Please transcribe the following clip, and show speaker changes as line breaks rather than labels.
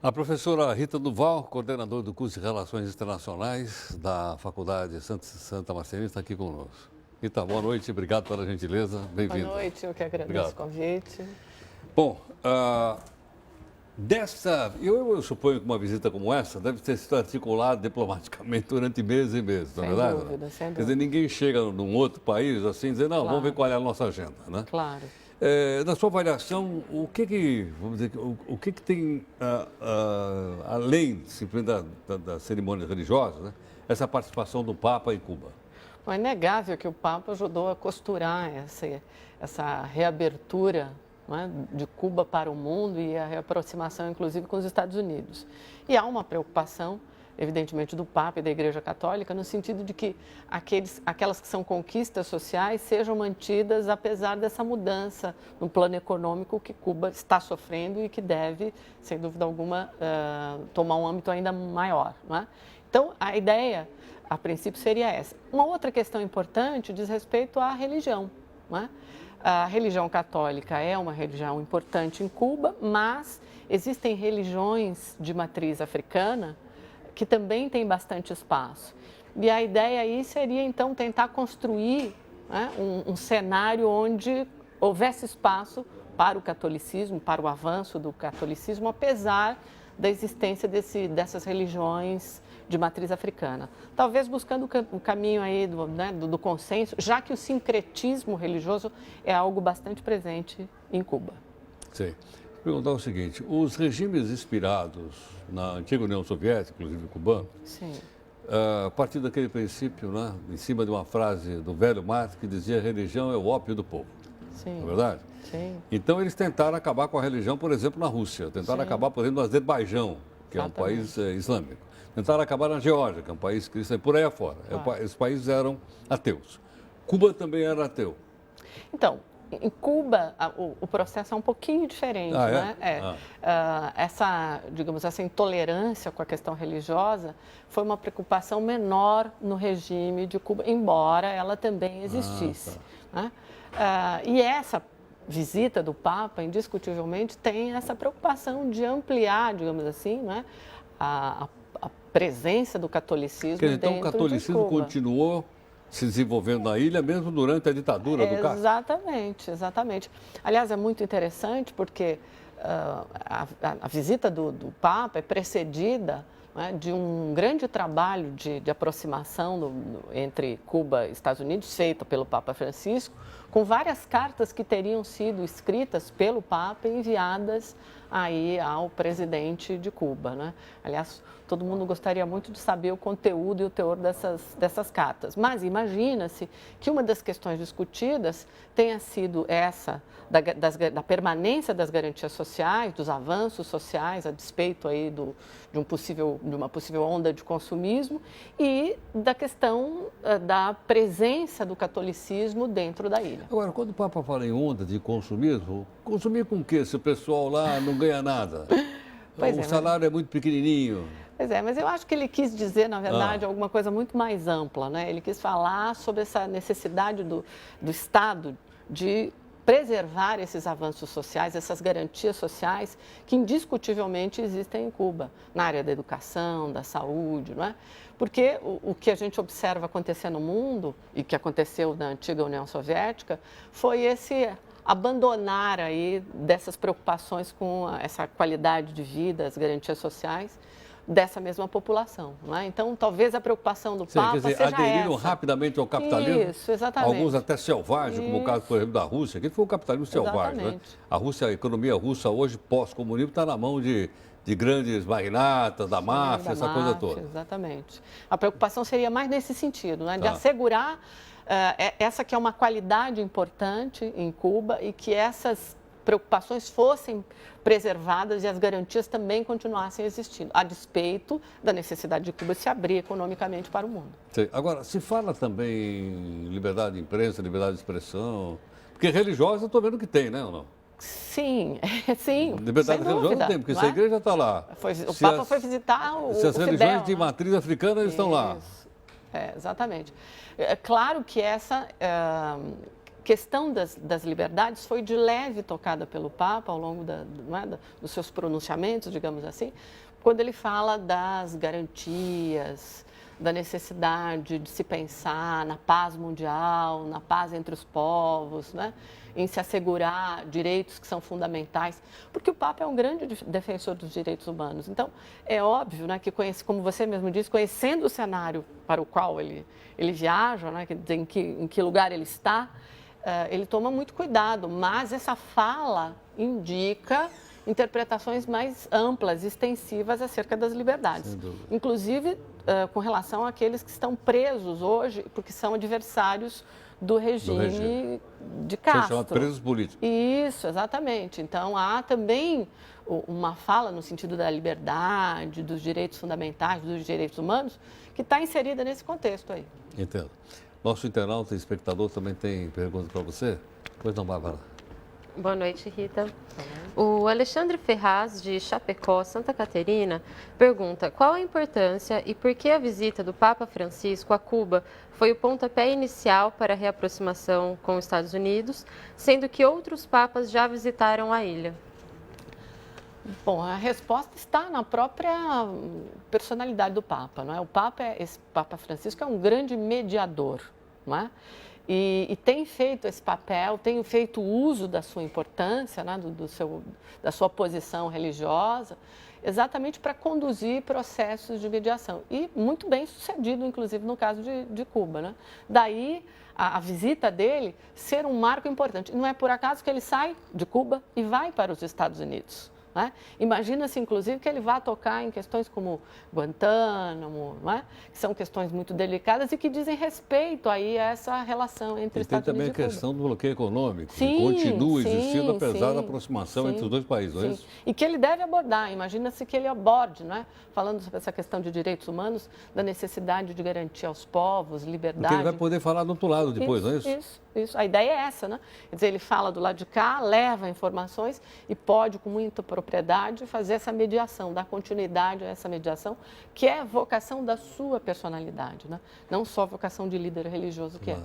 A professora Rita Duval, coordenadora do curso de Relações Internacionais da Faculdade Santa Marcelina, está aqui conosco. Rita, boa noite, obrigado pela gentileza, bem-vinda.
Boa noite, eu que agradeço o convite.
Bom, eu suponho que uma visita como essa deve ter sido articulada diplomaticamente durante meses e meses, não é verdade?
Sem dúvida.
Quer dizer, ninguém chega num outro país assim, dizendo, não, vamos ver qual é a nossa agenda, né?
Claro.
Na sua avaliação, o que tem, além simplesmente das cerimônias religiosas, né, essa participação do Papa em Cuba?
Bom, é inegável que o Papa ajudou a costurar essa reabertura, né, de Cuba para o mundo e a reaproximação, inclusive, com os Estados Unidos. E há uma preocupação, evidentemente, do Papa e da Igreja Católica, no sentido de que aquelas que são conquistas sociais sejam mantidas apesar dessa mudança no plano econômico que Cuba está sofrendo e que deve, sem dúvida alguma, tomar um âmbito ainda maior, não é? Então, a ideia, a princípio, seria essa. Uma outra questão importante diz respeito à religião, não é? A religião católica é uma religião importante em Cuba, mas existem religiões de matriz africana que também tem bastante espaço. E a ideia aí seria, então, tentar construir, né, um cenário onde houvesse espaço para o catolicismo, para o avanço do catolicismo, apesar da existência dessas religiões de matriz africana. Talvez buscando o caminho aí do consenso, já que o sincretismo religioso é algo bastante presente em Cuba.
Sim. Perguntar o seguinte, os regimes inspirados na antiga União Soviética, inclusive cubano,
sim,
a partir daquele princípio, né, em cima de uma frase do velho Marx que dizia religião é o ópio do povo,
sim,
não é verdade?
Sim.
Então eles tentaram acabar com a religião, por exemplo, na Rússia, tentaram acabar, por exemplo, no Azerbaijão, que é um país islâmico, tentaram acabar na Geórgia, que é um país cristão, por aí afora.
Claro.
Esses países eram ateus. Cuba também era ateu.
Então, em Cuba, o processo é um pouquinho diferente, né? Essa intolerância com a questão religiosa foi uma preocupação menor no regime de Cuba, embora ela também existisse. Né? E essa visita do Papa, indiscutivelmente, tem essa preocupação de ampliar, digamos assim, né, a presença do catolicismo dentro de Cuba.
Então, o catolicismo continuou se desenvolvendo na ilha, mesmo durante a ditadura do Castro.
Exatamente, exatamente. Aliás, é muito interessante porque a visita do Papa é precedida, né, de um grande trabalho de aproximação entre Cuba e Estados Unidos, feito pelo Papa Francisco, com várias cartas que teriam sido escritas pelo Papa e enviadas aí ao presidente de Cuba, né? Aliás, todo mundo gostaria muito de saber o conteúdo e o teor dessas cartas. Mas imagina-se que uma das questões discutidas tenha sido essa, da permanência das garantias sociais, dos avanços sociais, a despeito aí de uma possível onda de consumismo, e da questão da presença do catolicismo dentro da ilha.
Agora, quando o Papa fala em onda de consumismo, consumir com o quê? Se o pessoal lá não ganha nada? O salário é muito pequenininho.
Pois é, mas eu acho que ele quis dizer, na verdade, alguma coisa muito mais ampla, né? Ele quis falar sobre essa necessidade do Estado de preservar esses avanços sociais, essas garantias sociais que indiscutivelmente existem em Cuba, na área da educação, da saúde, não é? Porque o que a gente observa acontecer no mundo, e que aconteceu na antiga União Soviética, foi esse abandonar aí dessas preocupações com essa qualidade de vida, as garantias sociais dessa mesma população, não é? Então, talvez a preocupação do Papa
quer dizer,
seja
aderiram
essa.
rapidamente ao capitalismo.
Isso, exatamente.
Alguns até selvagens, como o caso, por exemplo, da Rússia, que foi o capitalismo selvagem, né? A Rússia, a economia russa hoje, pós-comunismo, está na mão de grandes magnatas, da máfia, essa coisa toda.
Exatamente. A preocupação seria mais nesse sentido, né? De assegurar essa que é uma qualidade importante em Cuba e que essas preocupações fossem preservadas e as garantias também continuassem existindo, a despeito da necessidade de Cuba se abrir economicamente para o mundo.
Sim. Agora, se fala também em liberdade de imprensa, liberdade de expressão, porque religiosa eu estou vendo que tem, né, ou não?
Sim, sim.
Liberdade religiosa não tem, porque se a igreja está lá.
O Papa foi visitar o
Se as religiões de matriz africana estão lá.
Exatamente. É claro que questão das liberdades foi de leve tocada pelo Papa ao longo dos seus pronunciamentos, digamos assim, quando ele fala das garantias, da necessidade de se pensar na paz mundial, na paz entre os povos, né? Em se assegurar direitos que são fundamentais, porque o Papa é um grande defensor dos direitos humanos. Então, é óbvio, né, que, como você mesmo disse, conhecendo o cenário para o qual ele viaja, né, em que lugar ele está, ele toma muito cuidado, mas essa fala indica interpretações mais amplas, extensivas acerca das liberdades. Inclusive, com relação àqueles que estão presos hoje, porque são adversários do regime de Castro.
São chamados presos políticos.
Isso, exatamente. Então, há também uma fala no sentido da liberdade, dos direitos fundamentais, dos direitos humanos, que está inserida nesse contexto aí.
Entendo. Nosso internauta e espectador também tem pergunta para você? Pois não, Bárbara.
Boa noite, Rita. O Alexandre Ferraz, de Chapecó, Santa Catarina, pergunta qual a importância e por que a visita do Papa Francisco a Cuba foi o pontapé inicial para a reaproximação com os Estados Unidos, sendo que outros papas já visitaram a ilha.
Bom, a resposta está na própria personalidade do Papa, não é? Esse Papa Francisco é um grande mediador, não é? E tem feito esse papel, tem feito uso da sua importância, né, da sua posição religiosa, exatamente para conduzir processos de mediação. E muito bem sucedido, inclusive, no caso de Cuba. Né? Daí a visita dele ser um marco importante. Não é por acaso que ele sai de Cuba e vai para os Estados Unidos. Né? Imagina-se, inclusive, que ele vá tocar em questões como Guantánamo, né? Que são questões muito delicadas e que dizem respeito aí a essa relação entre Estados Unidos e Cuba.
E tem também a questão do bloqueio econômico,
sim,
que continua
sim,
existindo, apesar da
sim,
aproximação
sim,
entre os dois países, não é isso?
E que ele deve abordar, imagina-se que ele aborde, né? Falando sobre essa questão de direitos humanos, da necessidade de garantir aos povos liberdade.
Porque ele vai poder falar do outro lado depois, não é isso?
Isso. A ideia é essa, né? Quer dizer, ele fala do lado de cá, leva informações e pode, com muita propriedade, fazer essa mediação, dar continuidade a essa mediação, que é a vocação da sua personalidade, né? Não só a vocação de líder religioso que é.